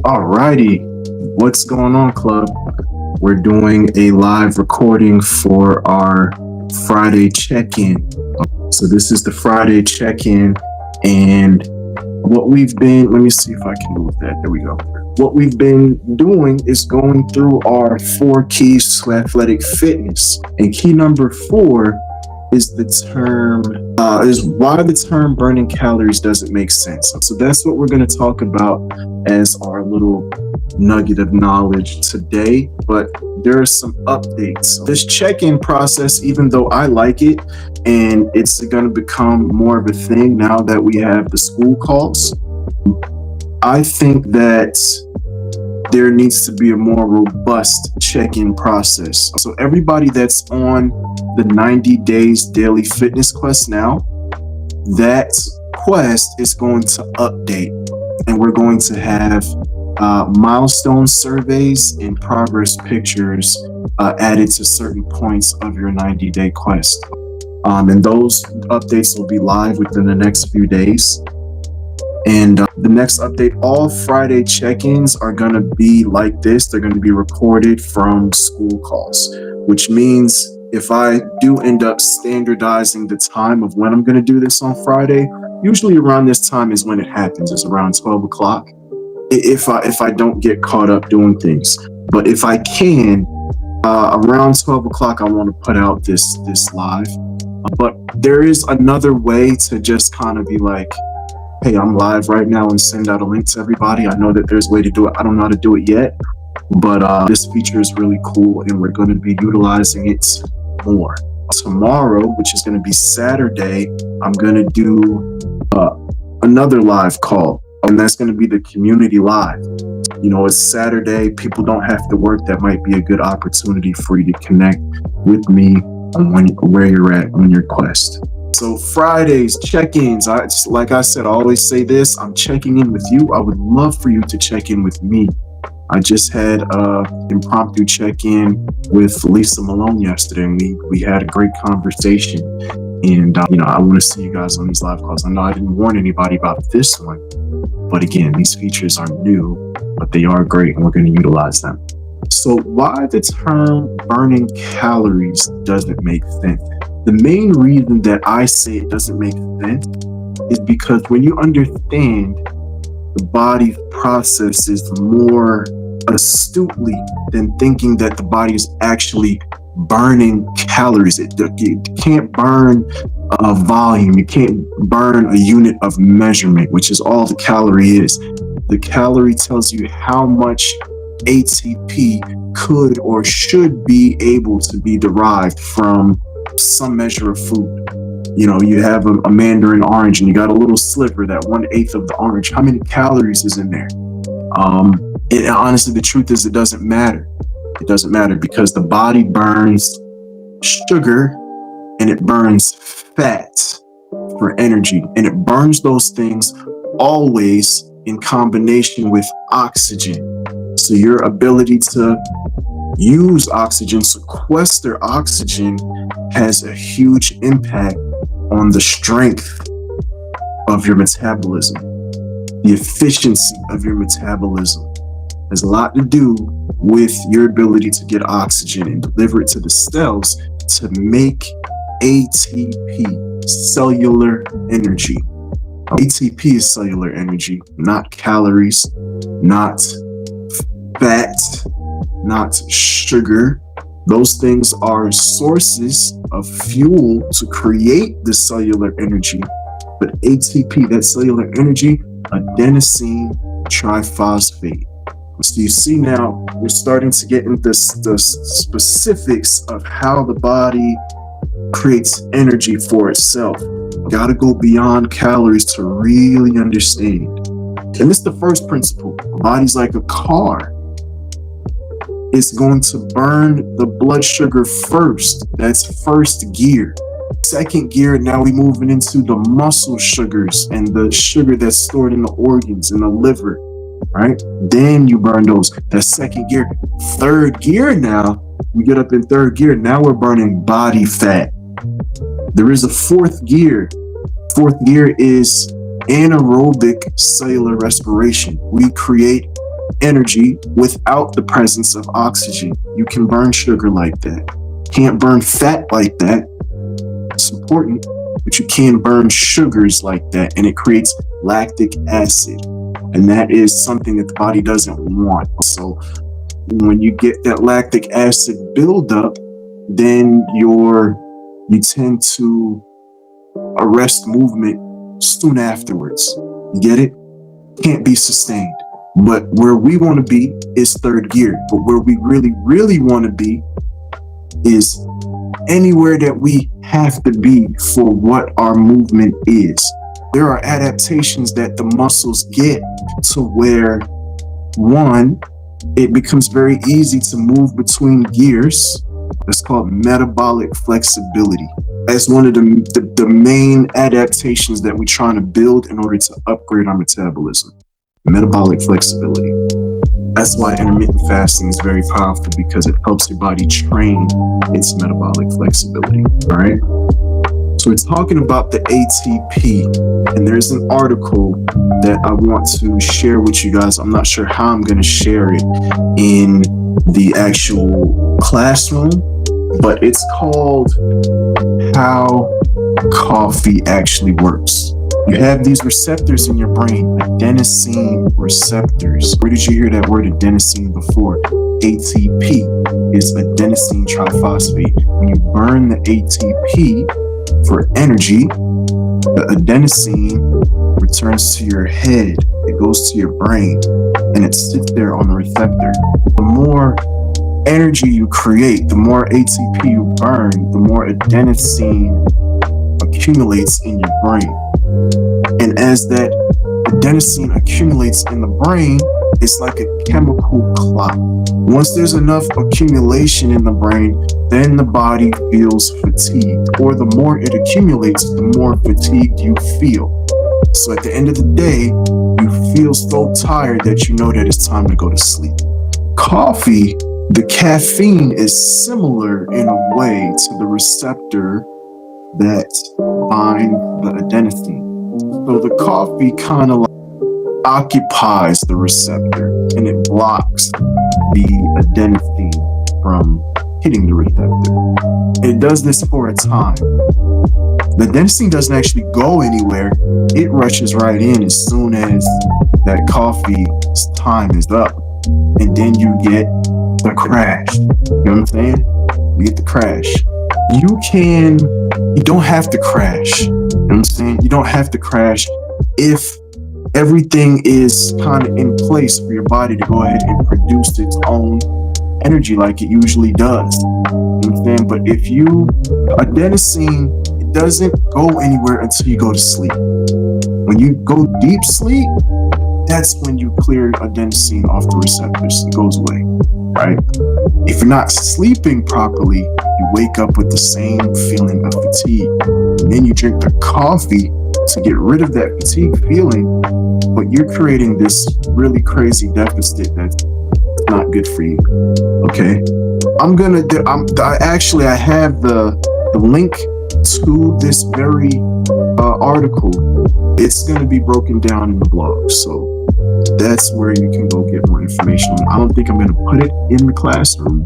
Alrighty, what's going on, club? We're doing a live recording for our Friday check-in. So this is the Friday check-in, and let me see if I can move that. There we go. What we've been doing is going through our 4 keys to athletic fitness. And key number 4 is is why the term burning calories doesn't make sense. So that's what we're going to talk about as our little nugget of knowledge today. But there are some updates. This check-in process, even though I like it, and it's going to become more of a thing now that we have the school calls, I think that there needs to be a more robust check-in process. So everybody that's on the 90 days daily fitness quest now, that quest is going to update, and we're going to have milestone surveys and progress pictures added to certain points of your 90-day quest. And those updates will be live within the next few days. And the next update, all Friday check-ins are going to be like this. They're going to be recorded from school calls, which means if I do end up standardizing the time of when I'm going to do this on Friday, usually around this time is when it happens. It's around 12 o'clock. If I don't get caught up doing things. But if I can, around 12 o'clock, I want to put out this live. But there is another way to just kind of be like, hey, I'm live right now, and send out a link to everybody. I know that there's a way to do it. I don't know how to do it yet, but this feature is really cool, and we're going to be utilizing it more. Tomorrow, which is going to be Saturday, I'm going to do another live call, and that's going to be the community live. You know, it's Saturday. People don't have to work. That might be a good opportunity for you to connect with me on where you're at on your quest. So Fridays, check-ins, like I said, I always say this, I'm checking in with you. I would love for you to check in with me. I just had an impromptu check-in with Lisa Malone yesterday, and we had a great conversation. And, I want to see you guys on these live calls. I know I didn't warn anybody about this one, but again, these features aren't new, but they are great, and we're going to utilize them. So why the term burning calories doesn't make sense? The main reason that I say it doesn't make sense is because when you understand the body's processes more astutely than thinking that the body is actually burning calories. It can't burn a volume. You can't burn a unit of measurement, which is all the calorie is. The calorie tells you how much ATP could or should be able to be derived from some measure of food. You have a mandarin orange and you got a little sliver, that 1/8 of the orange. How many calories is in there? Honestly, the truth is it doesn't matter. It doesn't matter because the body burns sugar and it burns fat for energy, and it burns those things always in combination with oxygen. So your ability to use oxygen, sequester oxygen, has a huge impact on the strength of your metabolism. The efficiency of your metabolism has a lot to do with your ability to get oxygen and deliver it to the cells to make ATP, cellular energy. ATP is cellular energy, not calories, not fat, not sugar. Those things are sources of fuel to create the cellular energy. But ATP, that cellular energy, adenosine triphosphate. So you see now, we're starting to get into the specifics of how the body creates energy for itself. Got to go beyond calories to really understand. And this is the first principle. The body's like a car. It's going to burn the blood sugar first. That's first gear. Second gear, now we're moving into the muscle sugars and the sugar that's stored in the organs, in the liver, right? Then you burn those. That's second gear. Third gear now, we get up in third gear. Now we're burning body fat. There is a fourth gear. Fourth gear is anaerobic cellular respiration. We create energy without the presence of oxygen. You can burn sugar like that. Can't burn fat like that. It's important, but you can burn sugars like that, and it creates lactic acid. And that is something that the body doesn't want. So when you get that lactic acid buildup, then you tend to arrest movement soon afterwards. You get it? Can't be sustained. But where we want to be is third gear. But where we really, really want to be is anywhere that we have to be for what our movement is. There are adaptations that the muscles get to where, one, it becomes very easy to move between gears. That's called metabolic flexibility. As one of the main adaptations that we're trying to build in order to upgrade our metabolism. Metabolic flexibility. That's why intermittent fasting is very powerful, because it helps your body train its metabolic flexibility. All right. So we're talking about the ATP, and there's an article that I want to share with you guys. I'm not sure how I'm going to share it in the actual classroom, but it's called How Coffee Actually Works. You have these receptors in your brain, adenosine receptors. Where did you hear that word adenosine before? ATP is adenosine triphosphate. When you burn the ATP for energy, the adenosine returns to your head. It goes to your brain, and it sits there on the receptor. The more energy you create, the more ATP you burn, the more adenosine accumulates in your brain. And as that adenosine accumulates in the brain, it's like a chemical clock. Once there's enough accumulation in the brain, then the body feels fatigued. Or the more it accumulates, the more fatigued you feel. So at the end of the day, you feel so tired that you know that it's time to go to sleep. Coffee, the caffeine is similar in a way to the receptor that binds the adenosine. So the coffee kind of occupies the receptor, and it blocks the adenosine from hitting the receptor. It does this for a time. The adenosine doesn't actually go anywhere. It rushes right in as soon as that coffee's time is up. And then you get the crash. You know what I'm saying? You get the crash. You don't have to crash. You know what I'm saying? You don't have to crash if everything is kind of in place for your body to go ahead and produce its own energy like it usually does. You know what I'm saying? But if adenosine, it doesn't go anywhere until you go to sleep. When you go deep sleep, that's when you clear adenosine off the receptors. It goes away, right? If you're not sleeping properly, you wake up with the same feeling of fatigue. And then you drink the coffee to get rid of that fatigue feeling, but you're creating this really crazy deficit that's not good for you. Okay, I have the link to this very article. It's going to be broken down in the blog, so that's where you can go get more information. I don't think I'm going to put it in the classroom,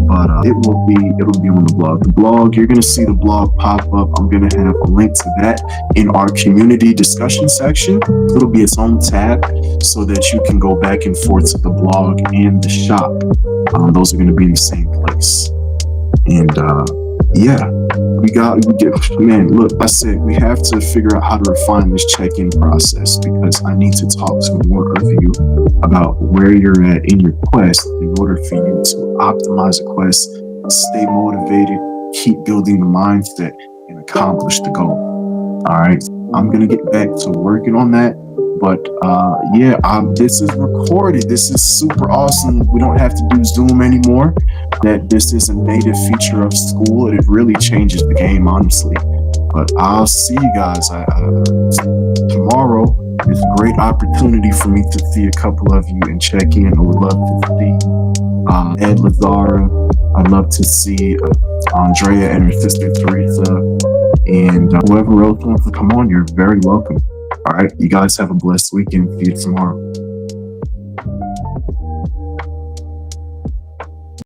but it'll be on the blog. The blog, you're going to see the blog pop up. I'm going to have a link to that in our community discussion section. It'll be its own tab so that you can go back and forth to the blog and the shop. Those are going to be in the same place. And look, I said we have to figure out how to refine this check-in process, because I need to talk to more of you about where you're at in your quest in order for you to optimize a quest, stay motivated, keep building the mindset, and accomplish the goal. All right, I'm gonna get back to working on that. But this is recorded. This is super awesome. We don't have to do Zoom anymore. That this is a native feature of school, and it really changes the game, honestly. But I'll see you guys tomorrow. It's a great opportunity for me to see a couple of you and check in. I would love to see Ed Lazara. I'd love to see Andrea and her sister Teresa, and whoever else wants to come on. You're very welcome. All right, you guys have a blessed weekend. See you tomorrow.